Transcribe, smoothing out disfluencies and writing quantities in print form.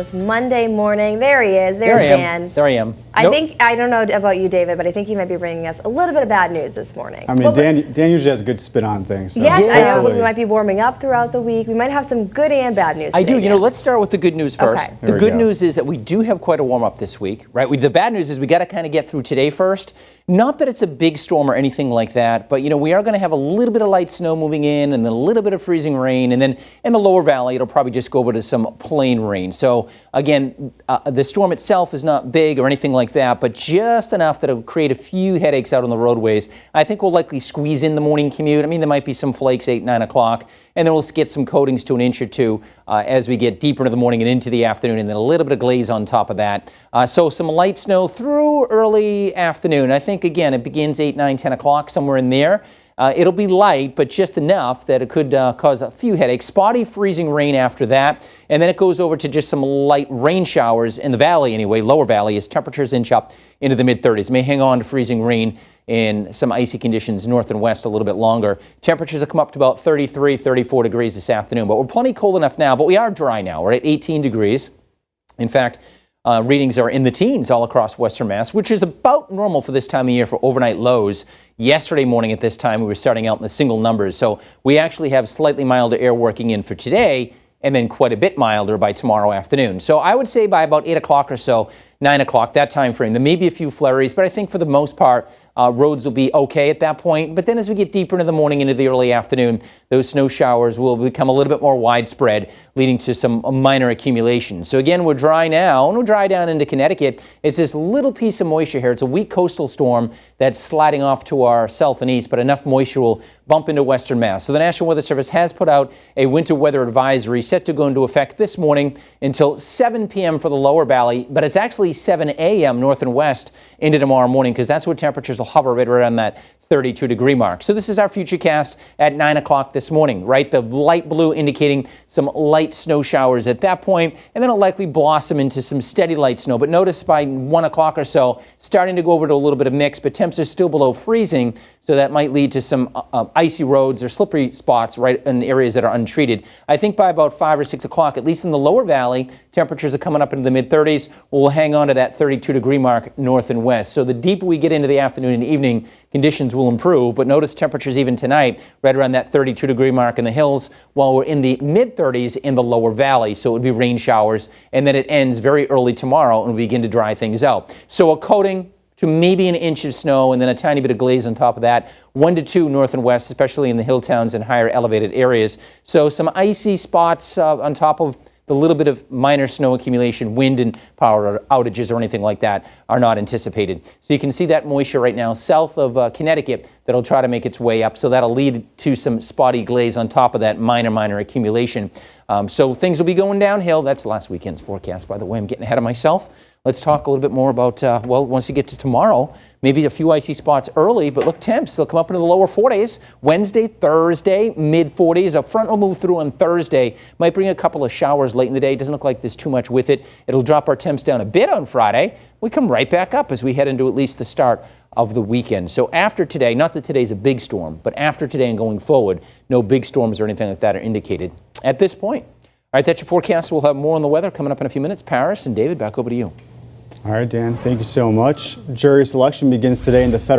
It's Monday morning. There he is. There's Dan. There I am. I don't know about you, David, but I think he might be bringing us a little bit of bad news this morning. I mean, Dan usually has a good spin on things. So yes, I know we might be warming up throughout the week. We might have some good and bad news today. I do. You know, let's start with the good news first. Okay. The good news is that we do have quite a warm up this week, right? The bad news is we got to kind of get through today first. Not that it's a big storm or anything like that, but you know, we are going to have a little bit of light snow moving in and then a little bit of freezing rain, and then in the lower valley it'll probably just go over to some plain rain. So again, the storm itself is not big or anything like that, but just enough that it'll create a few headaches out on the roadways. I think we'll likely squeeze in the morning commute. I mean, there might be some flakes 8, 9 o'clock, and then we'll get some coatings to an inch or two as we get deeper into the morning and into the afternoon, and then a little bit of glaze on top of that. So some light snow through early afternoon. I think, again, it begins 8, 9, 10 o'clock, somewhere in there. It'll be light, but just enough that it could cause a few headaches. Spotty freezing rain after that, and then it goes over to just some light rain showers in the valley anyway, lower valley, as temperatures inch up into the mid-30s. May hang on to freezing rain in some icy conditions north and west a little bit longer. Temperatures will come up to about 33, 34 degrees this afternoon, but we're plenty cold enough now, but we are dry now. We're at 18 degrees. In fact, readings are in the teens all across Western Mass, which is about normal for this time of year for overnight lows. Yesterday morning at this time, we were starting out in the single numbers. So we actually have slightly milder air working in for today, and then quite a bit milder by tomorrow afternoon. So I would say by about 8 o'clock or so, 9 o'clock, that time frame, there may be a few flurries, but I think for the most part, roads will be okay at that point. But then as we get deeper into the morning, into the early afternoon, those snow showers will become a little bit more widespread, leading to some minor accumulation. So again, we're dry now, and we'll dry down into Connecticut. It's this little piece of moisture here. It's a weak coastal storm that's sliding off to our south and east, but enough moisture will bump into Western Mass. So the National Weather Service has put out a winter weather advisory set to go into effect this morning until 7 p.m. for the lower valley, but it's actually 7 a.m. north and west into tomorrow morning, because that's where temperatures will hover right around that 32 degree mark. So this is our futurecast at 9 o'clock this morning, right? The light blue indicating some light snow showers at that point, and then it'll likely blossom into some steady light snow. But notice by 1 o'clock or so, starting to go over to a little bit of mix, but temps are still below freezing, so that might lead to some icy roads or slippery spots right in areas that are untreated. I think by about 5 or 6 o'clock, at least in the lower valley, temperatures are coming up into the mid-30s. We'll hang on to that 32 degree mark north and west. So the deeper we get into the afternoon and evening, conditions will improve, but notice temperatures even tonight right around that 32 degree mark in the hills, while we're in the mid-30s in the lower valley. So it would be rain showers, and then it ends very early tomorrow and we begin to dry things out. So a coating to maybe an inch of snow, and then a tiny bit of glaze on top of that. 1 to 2 north and west, especially in the hill towns and higher elevated areas. So some icy spots on top of the little bit of minor snow accumulation. Wind and power outages or anything like that are not anticipated. So you can see that moisture right now south of Connecticut that'll try to make its way up. So that'll lead to some spotty glaze on top of that minor accumulation. So things will be going downhill. That's last weekend's forecast, by the way. I'm getting ahead of myself. Let's talk a little bit more about, well, once you get to tomorrow, maybe a few icy spots early, but look, temps, they'll come up into the lower 40s. Wednesday, Thursday, mid-40s. A front will move through on Thursday. Might bring a couple of showers late in the day. Doesn't look like there's too much with it. It'll drop our temps down a bit on Friday. We come right back up as we head into at least the start of the weekend. So after today, not that today's a big storm, but after today and going forward, no big storms or anything like that are indicated at this point. All right, that's your forecast. We'll have more on the weather coming up in a few minutes. Paris and David, back over to you. All right, Dan, thank you so much. Jury selection begins today in the federal